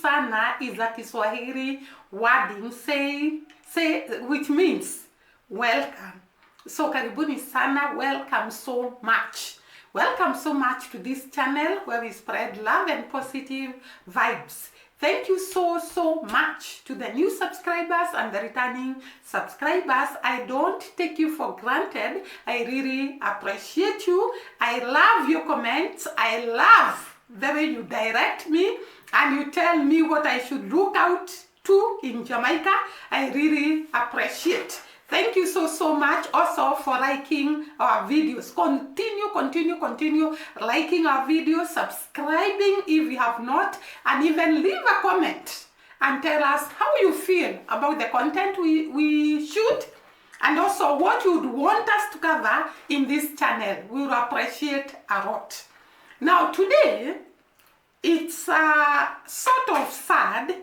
sana is a Kiswahili wording which means welcome. So karibuni sana, welcome so much. Welcome so much to this channel where we spread love and positive vibes. Thank you so much to the new subscribers and the returning subscribers. I don't take you for granted. I really appreciate you. I love your comments. I love the way you direct me and you tell me what I should look out to in Jamaica. I really appreciate. Thank you so much also for liking our videos. Continue liking our videos, subscribing if you have not, and even leave a comment and tell us how you feel about the content we shoot and also what you would want us to cover in this channel. We will appreciate a lot. Now today, it's sort of sad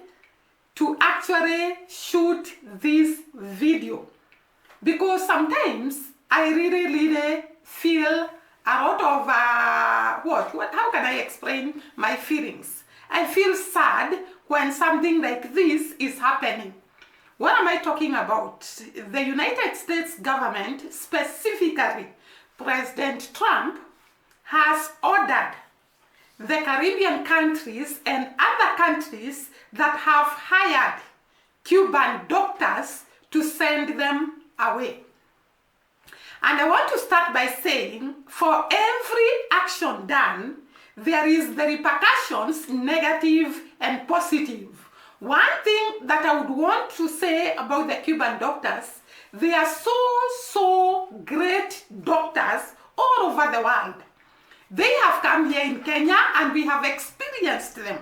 to actually shoot this video, because sometimes I really feel a lot of how can I explain my feelings? I feel sad when something like this is happening. What am I talking about? The United States government, specifically President Trump, has ordered the Caribbean countries and other countries that have hired Cuban doctors to send them away. And I want to start by saying, for every action done, there is the repercussions, negative and positive. One thing that I would want to say about the Cuban doctors, they are so great doctors all over the world. They have come here in Kenya and we have experienced them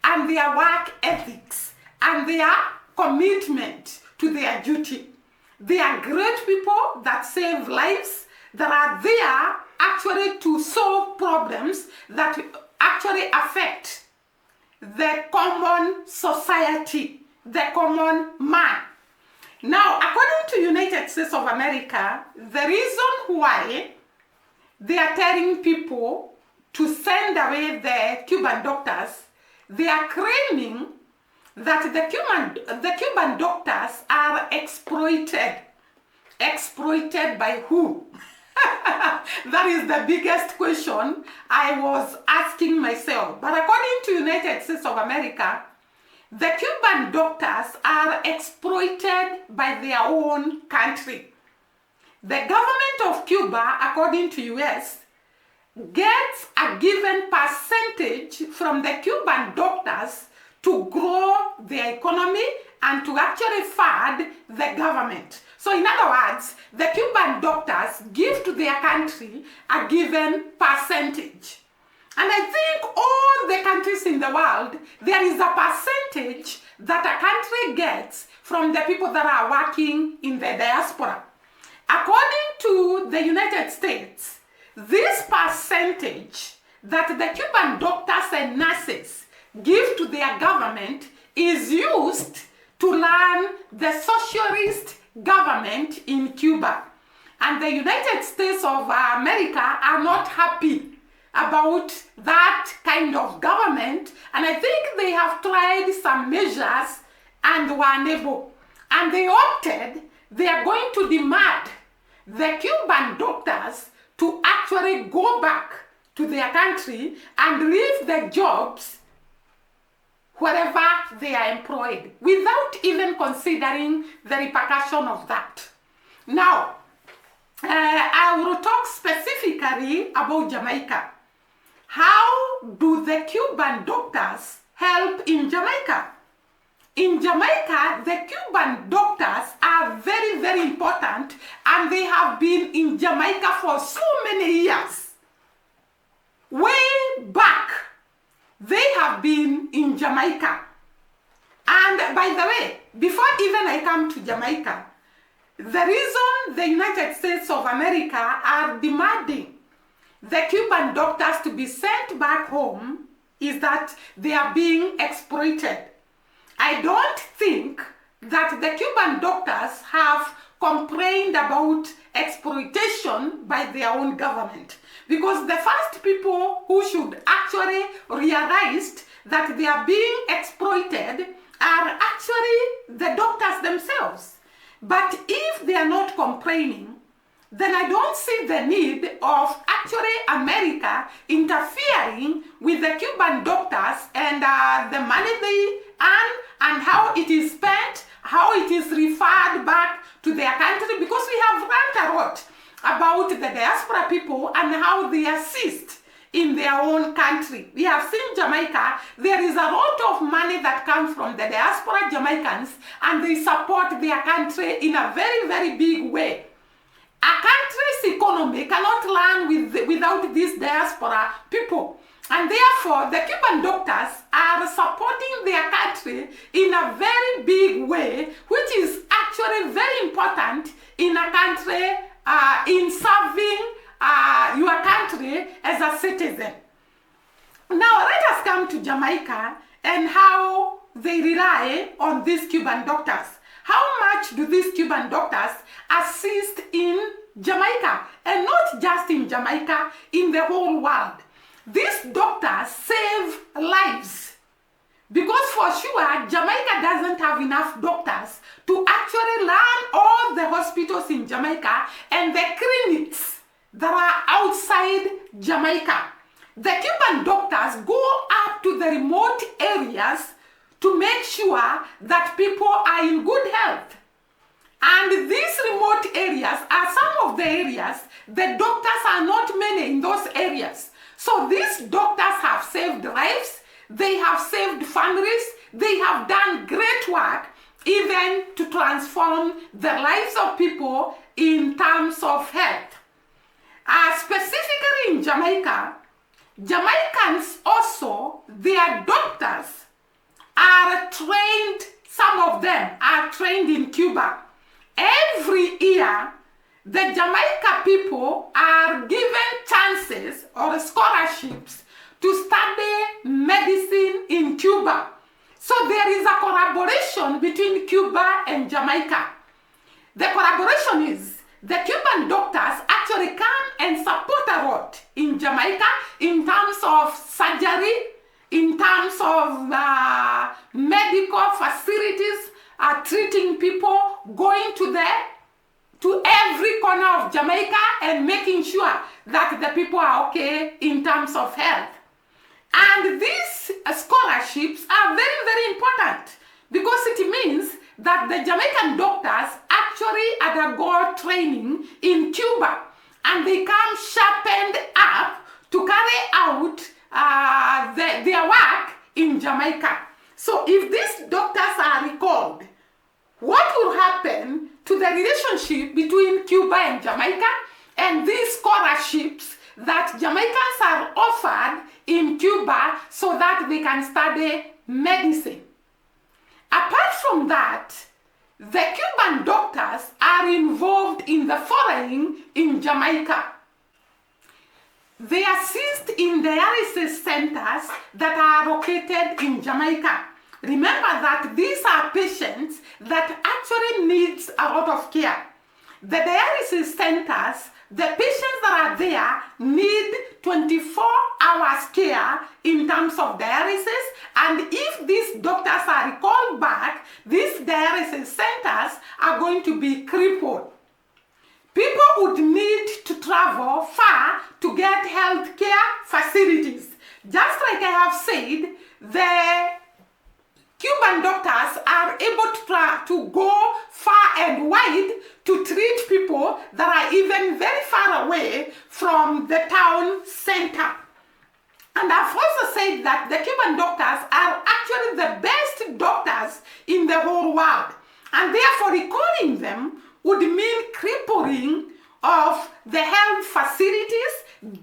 and their work ethics and their commitment to their duty. They are great people that save lives, that are there actually to solve problems that actually affect the common society, the common man. Now, according to United States of America, the reason why they are telling people to send away the Cuban doctors, they are claiming that the Cuban doctors are exploited. Exploited by who? That is the biggest question I was asking myself. But according to United States of America, the Cuban doctors are exploited by their own country. The government of Cuba, according to US, gets a given percentage from the Cuban doctors to grow their economy and to actually fund the government. So in other words, the Cuban doctors give to their country a given percentage. And I think all the countries in the world, there is a percentage that a country gets from the people that are working in the diaspora. According to the United States, this percentage that the Cuban doctors and nurses give to their government is used to run the socialist government in Cuba. And the United States of America are not happy about that kind of government. And I think they have tried some measures and were unable. And they opted, they are going to demand the Cuban doctors to actually go back to their country and leave the jobs wherever they are employed, without even considering the repercussion of that. Now, I will talk specifically about Jamaica. How do the Cuban doctors help in Jamaica? In Jamaica, the Cuban doctors are very important, and they have been in Jamaica for so many years. Way back, they have been in Jamaica. And by the way, before even I come to Jamaica, the reason the United States of America are demanding the Cuban doctors to be sent back home is that they are being exploited. I don't think that the Cuban doctors have complained about exploitation by their own government, because the first people who should actually realize that they are being exploited exploited are actually the doctors themselves. But if they are not complaining, then I don't see the need of actually America interfering with the Cuban doctors and the money they earn and how it is spent, how it is referred back to their country, because we have learned a lot about the diaspora people and how they assist in their own country. We have seen Jamaica, there is a lot of money that comes from the diaspora Jamaicans and they support their country in a very, very big way. A country's economy cannot run without these diaspora people. And therefore, the Cuban doctors are supporting their country in a very big way, which is actually very important in a country, in serving your country as a citizen. Now, let us come to Jamaica and how they rely on these Cuban doctors. How much do these Cuban doctors assist in Jamaica? And not just in Jamaica, in the whole world. These doctors save lives. Because for sure, Jamaica doesn't have enough doctors to actually run all the hospitals in Jamaica and the clinics that are outside Jamaica. The Cuban doctors go up to the remote areas to make sure that people are in good health. And these remote areas are some of the areas the doctors are not many in those areas. So these doctors have saved lives, they have saved families, they have done great work even to transform the lives of people in terms of health. Specifically in Jamaica, Jamaicans also, their doctors are trained, some of them are trained in Cuba. Every year, the Jamaica people are given chances or scholarships to study medicine in Cuba. So there is a collaboration between Cuba and Jamaica. The collaboration is the Cuban doctors actually come and support a lot in Jamaica in terms of surgery, in terms of medical facilities, treating people, going to every corner of Jamaica and making sure that the people are okay in terms of health. And these scholarships are very, very important because it means that the Jamaican doctors actually undergo training in Cuba and they come sharpened up to carry out their work in Jamaica. So if these doctors are recalled, what will happen to the relationship between Cuba and Jamaica and these scholarships that Jamaicans are offered in Cuba so that they can study medicine? Apart from that, the Cuban doctors are involved in the following in Jamaica. They assist in dialysis centers that are located in Jamaica. Remember that these are patients that actually needs a lot of care. The dialysis centers, the patients that are there need 24 hours care in terms of dialysis, and if these doctors are recalled back, these dialysis centers are going to be crippled. People would need to travel far to get health care facilities. Just like I have said, the Cuban doctors are able to go far and wide to treat people that are even very far away from the town center. And I've also said that the Cuban doctors are actually the best doctors in the whole world. And therefore recalling them would mean crippling of the health facilities,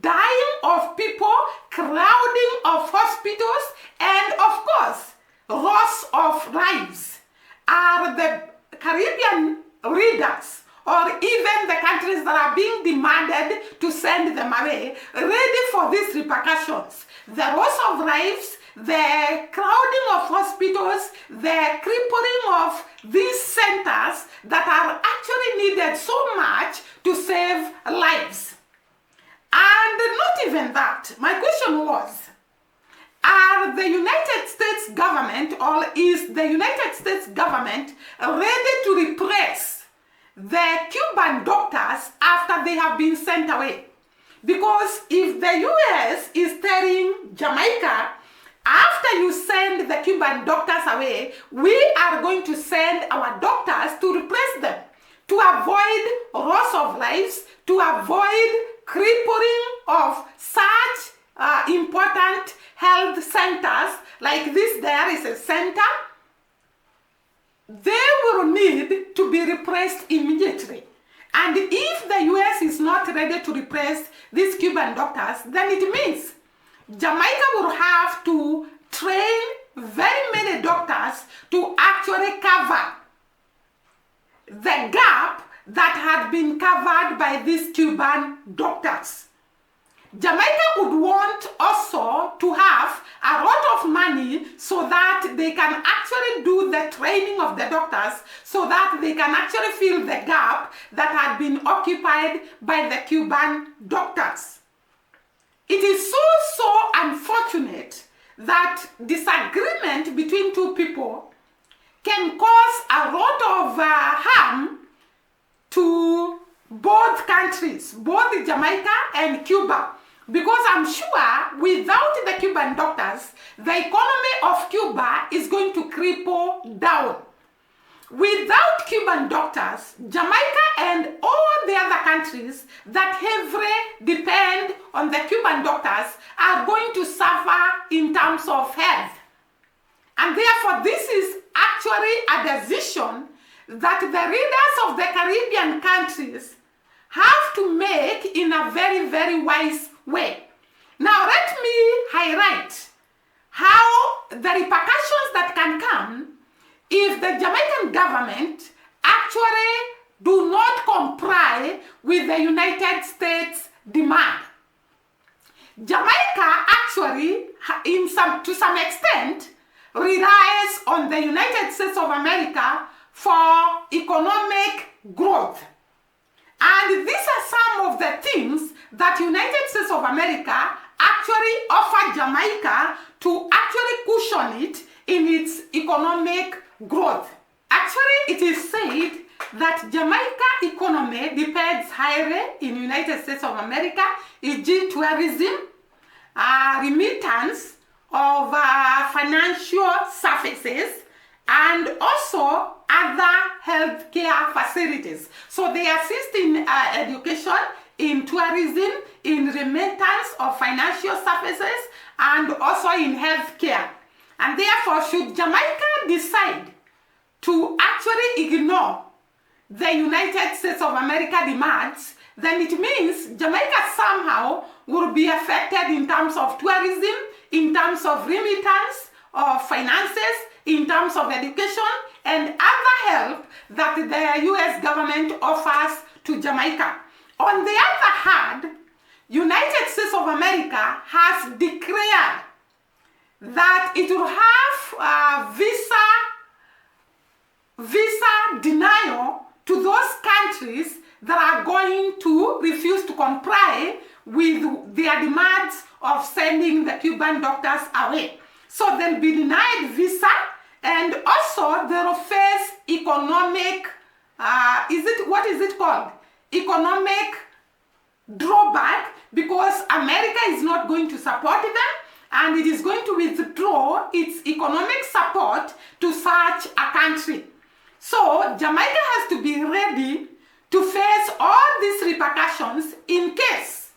dying of people, crowding of hospitals, and of course, loss of lives. Are the Caribbean readers or even the countries that are being demanded to send them away ready for these repercussions? The loss of lives, the crowding of hospitals, the crippling of these centers that are actually needed so much to save lives. And not even that. My question was, are the United States government, or is the United States government ready to repress the Cuban doctors after they have been sent away? Because if the US is telling Jamaica, after you send the Cuban doctors away, we are going to send our doctors to replace them, to avoid loss of lives, to avoid crippling of such important health centers like this dialysis center, they will need to be replaced immediately. And if the US is not ready to replace these Cuban doctors, then it means Jamaica will have to train very many doctors to actually cover the gap that had been covered by these Cuban doctors. Jamaica would want also to have a lot of money so that they can actually do the training of the doctors, so that they can actually fill the gap that had been occupied by the Cuban doctors. It is so unfortunate that disagreement between two people can cause a lot of harm to both countries, both Jamaica and Cuba. Because I'm sure without the Cuban doctors, the economy of Cuba is going to cripple down. Without Cuban doctors, Jamaica and all the other countries that heavily depend on the Cuban doctors are going to suffer in terms of health. And therefore, this is actually a decision that the leaders of the Caribbean countries have to make in a very, very wise way. Now, let me highlight how the repercussions that can come if the Jamaican government actually do not comply with the United States demand. Jamaica actually, to some extent, relies on the United States of America for economic growth. And these are some of the things that United States of America actually offer Jamaica to actually cushion it in its economic growth. Actually, it is said that Jamaica economy depends highly in United States of America, e.g. tourism, remittance of financial services, and also other healthcare facilities. So they assist in education, in tourism, in remittance of financial services, and also in healthcare. And therefore, should Jamaica decide to actually ignore the United States of America demands, then it means Jamaica somehow will be affected in terms of tourism, in terms of remittance of finances, in terms of education, and other help that the US government offers to Jamaica. On the other hand, United States of America has declared that it will have visa denial to those countries that are going to refuse to comply with their demands of sending the Cuban doctors away. So they'll be denied visa, and also they'll face economic, what is it called? Economic drawback, because America is not going to support them, and it is going to withdraw its economic support to such a country. So Jamaica has to be ready to face all these repercussions in case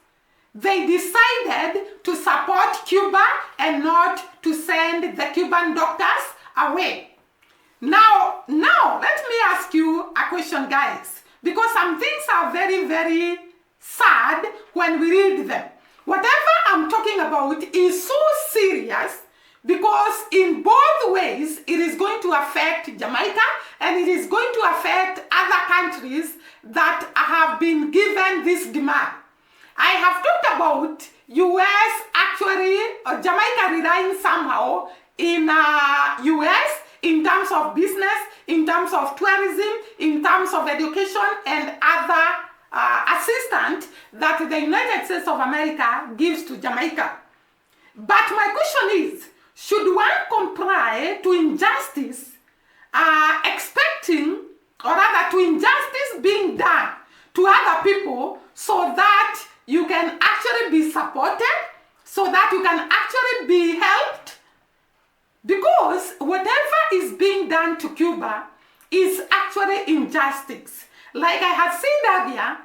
they decided to support Cuba and not to send the Cuban doctors away. Now let me ask you a question, guys, because some things are very, very sad when we read them. Whatever I'm talking about is so serious, because in both ways it is going to affect Jamaica and it is going to affect other countries that have been given this demand. I have talked about US actually, Jamaica relying somehow in US in terms of business, in terms of tourism, in terms of education and other assistance that the United States of America gives to Jamaica. But my question is, should one comply to injustice, expecting, or rather to injustice being done to other people so that you can actually be supported, so that you can actually be helped? Because whatever is being done to Cuba is actually injustice. Like I had said earlier,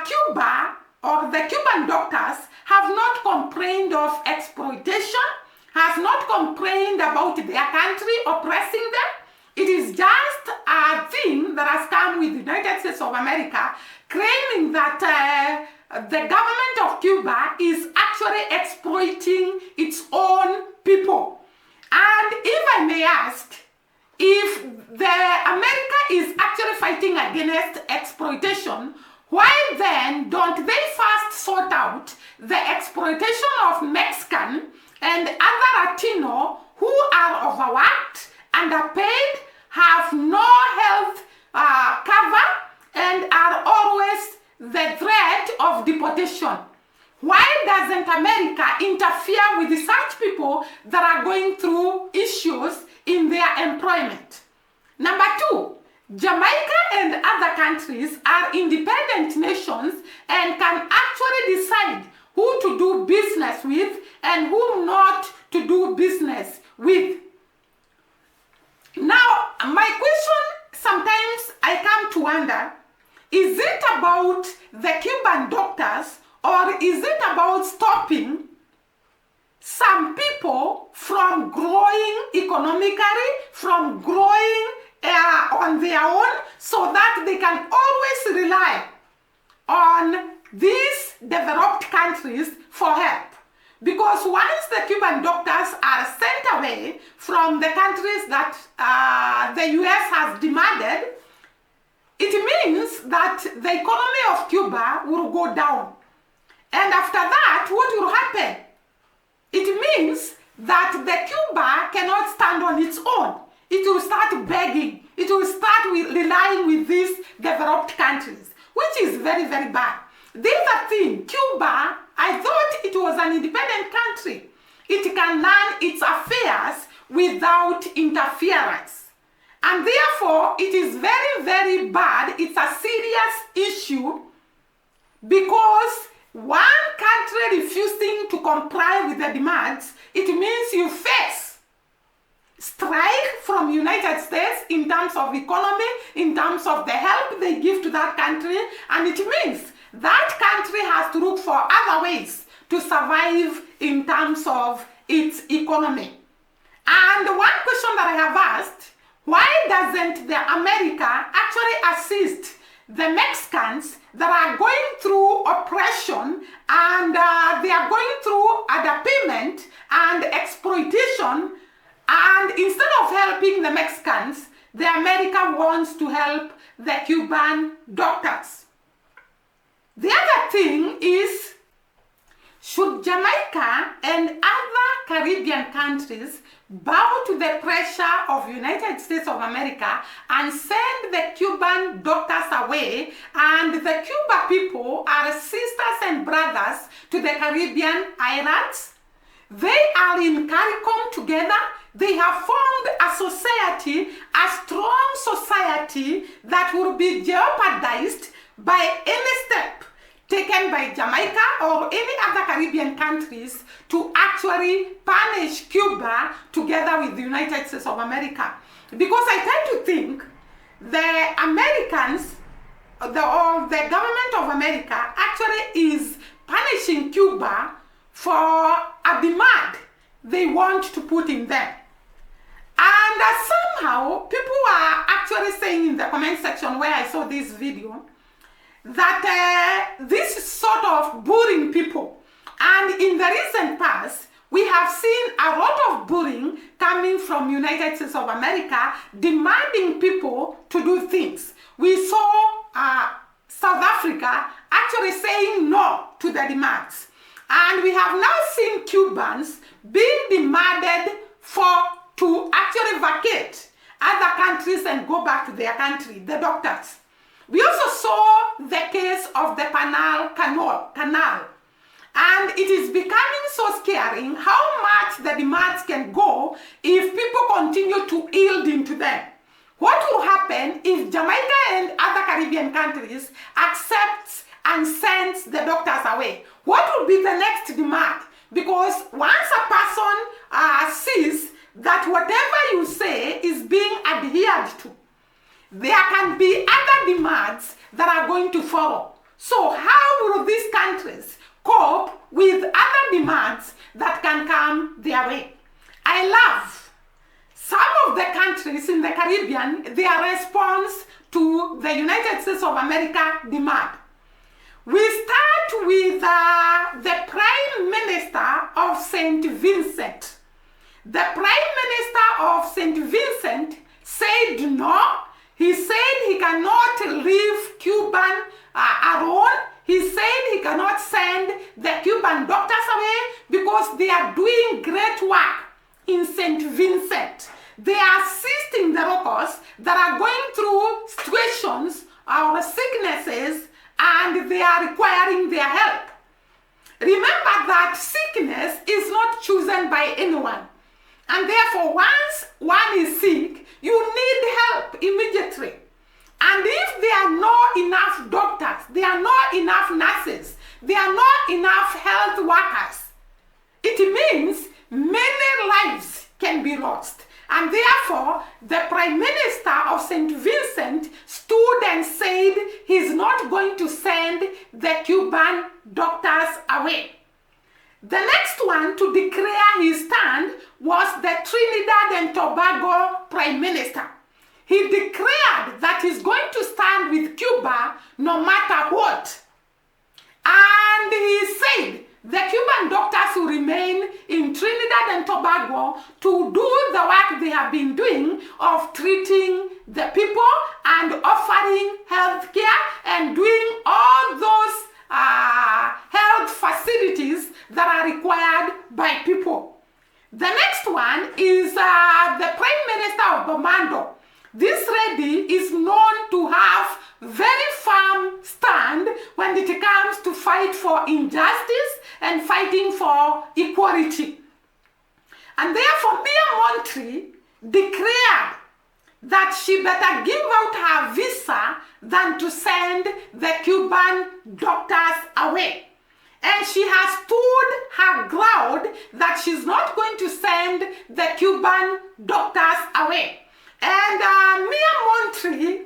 Cuba, or the Cuban doctors, have not complained of exploitation, has not complained about their country oppressing them. It is just a thing that has come with the United States of America, claiming that the government of Cuba is actually exploiting its own people. And if I may ask, if America is actually fighting against exploitation, why then don't they first sort out the exploitation of Mexican and other Latino who are overworked, underpaid, have no health cover, and are always the threat of deportation? Why doesn't America interfere with such people that are going through issues in their employment? Number two, Jamaica and other countries are independent nations and can actually decide who to do business with and who not to do business with. Now, my question, sometimes I come to wonder, is it about the Cuban doctors, or is it about stopping some people from growing economically, from growing on their own, so that they can always rely on these developed countries for help? Because once the Cuban doctors are sent away from the countries that the US has demanded, it means that the economy of Cuba will go down. And after that, what will happen? It means that the Cuba cannot stand on its own. It will start begging. It will start relying with these developed countries, which is very, very bad. The other thing, Cuba, I thought it was an independent country. It can run its affairs without interference. And therefore, it is very, very bad. It's a serious issue, because one country refusing to comply with the demands, it means you face strike from United States in terms of economy, in terms of the help they give to that country, and it means that country has to look for other ways to survive in terms of its economy. And one question that I have asked, why doesn't the America actually assist the Mexicans that are going through oppression, and they are going through underpayment and exploitation, and instead of helping the Mexicans, the America wants to help the Cuban doctors? The other thing is, should Jamaica and other Caribbean countries bow to the pressure of United States of America and send the Cuban doctors away, and the Cuba people are sisters and brothers to the Caribbean islands? They are in CARICOM together. They have formed a society, a strong society that will be jeopardized by any step taken by Jamaica or any other Caribbean countries to actually punish Cuba together with the United States of America. Because I tend to think the Americans, or the government of America, actually is punishing Cuba for a demand they want to put in them. And somehow people are actually saying in the comment section where I saw this video that this is sort of bullying people. And in the recent past, we have seen a lot of bullying coming from United States of America, demanding people to do things. We saw South Africa actually saying no to the demands. And we have now seen Cubans being demanded to actually vacate other countries and go back to their country, the doctors. We also saw the case of the Panama Canal. And it is becoming so scary how much the demands can go if people continue to yield into them. What will happen if Jamaica and other Caribbean countries accept and sends the doctors away? What will be the next demand? Because once a person sees that whatever you say is being adhered to, there can be other demands that are going to follow. So how will these countries cope with other demands that can come their way? I love some of the countries in the Caribbean, their response to the United States of America demand. We start with the Prime Minister of St. Vincent. The Prime Minister of St. Vincent said no. He said he cannot leave Cuban alone. He said he cannot send the Cuban doctors away because they are doing great work in St. Vincent. They are assisting the locals that are going through situations or sicknesses, and they are requiring their help. Remember that sickness is not chosen by anyone. And therefore, once one is sick, you need help immediately. And if there are not enough doctors, there are not enough nurses, there are not enough health workers, it means many lives can be lost. And therefore, the Prime Minister of St. Vincent stood and said he's not going to send the Cuban doctors away. The next one to declare his stand was the Trinidad and Tobago Prime Minister. He declared that he's going to stand with Cuba no matter what. And he said the Cuban doctors will remain in Trinidad and Tobago to do the work they have been doing of treating the people and offering health care and doing all those health facilities that are required by people. The next one is the Prime Minister of Bamando. This lady is known to have very firm stand when it comes to fight for injustice and fighting for equality. And therefore, Mia Montri declared that she better give out her visa than to send the Cuban doctors away. And she has stood her ground that she's not going to send the Cuban doctors away. And Mia Montri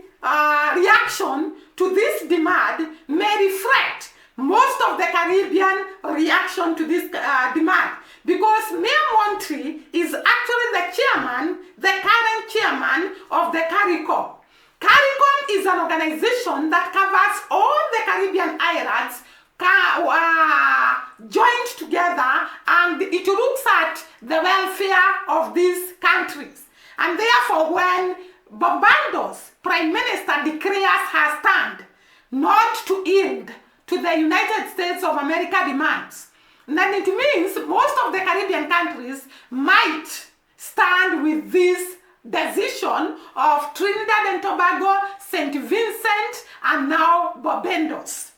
reaction to this demand may reflect most of the Caribbean reaction to this demand, because Mia Montri is actually the chairman, the current chairman of the CARICOM. CARICOM is an organization that covers all the Caribbean islands joined together, and it looks at the welfare of these countries. And therefore, when Barbados Prime Minister declares her stand not to yield to the United States of America demands, then it means most of the Caribbean countries might stand with this decision of Trinidad and Tobago, St. Vincent, and now Barbados.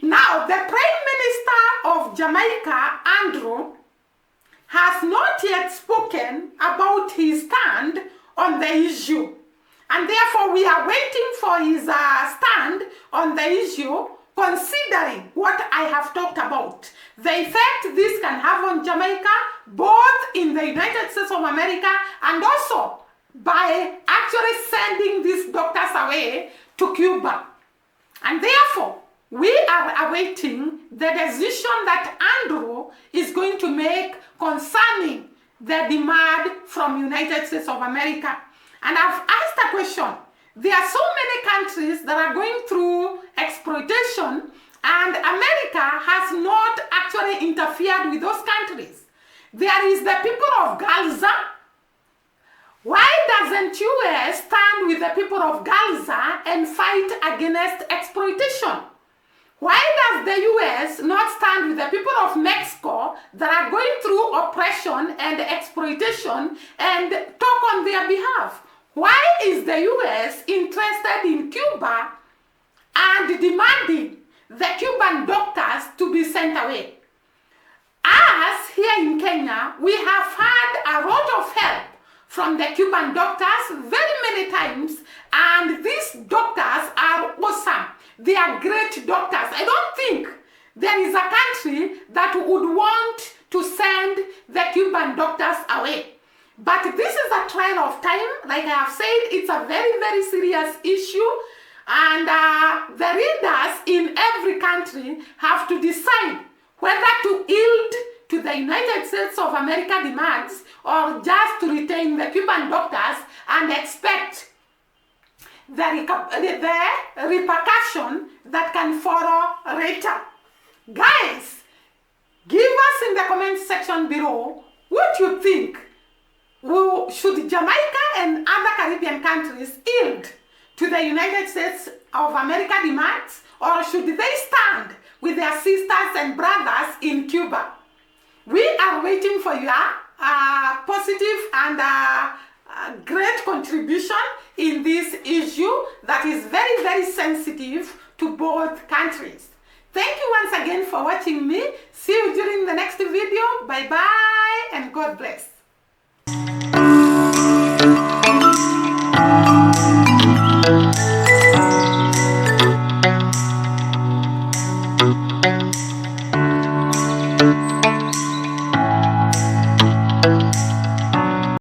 Now, the Prime Minister of Jamaica, Andrew, has not yet spoken about his stand on the issue. And therefore, we are waiting for his stand on the issue, considering what I have talked about. The effect this can have on Jamaica, both in the United States of America and also by actually sending these doctors away to Cuba. And therefore, we are awaiting the decision that Andrew is going to make concerning the demand from United States of America. And I've asked a question. There are so many countries that are going through exploitation, and America has not actually interfered with those countries. There is the people of Gaza. Why doesn't US stand with the people of Gaza and fight against exploitation? Why does the US not stand with the people of Mexico that are going through oppression and exploitation and talk on their behalf? Why is the US interested in Cuba and demanding the Cuban doctors to be sent away? As here in Kenya, we have had a lot of help from the Cuban doctors very many times, and these doctors are awesome. They are great doctors. I don't think there is a country that would want to send the Cuban doctors away. But this is a trial of time. Like I have said, it's a very, very serious issue. And the leaders in every country have to decide whether to yield to the United States of America demands or just to retain the Cuban doctors and expect the repercussion that can follow later. Guys, give us in the comment section below what you think. Should Jamaica and other Caribbean countries yield to the United States of America demands, or should they stand with their sisters and brothers in Cuba? We are waiting for your positive and great contribution in this issue that is very, very sensitive to both countries. Thank you once again for watching me. See you during the next video. Bye bye and God bless.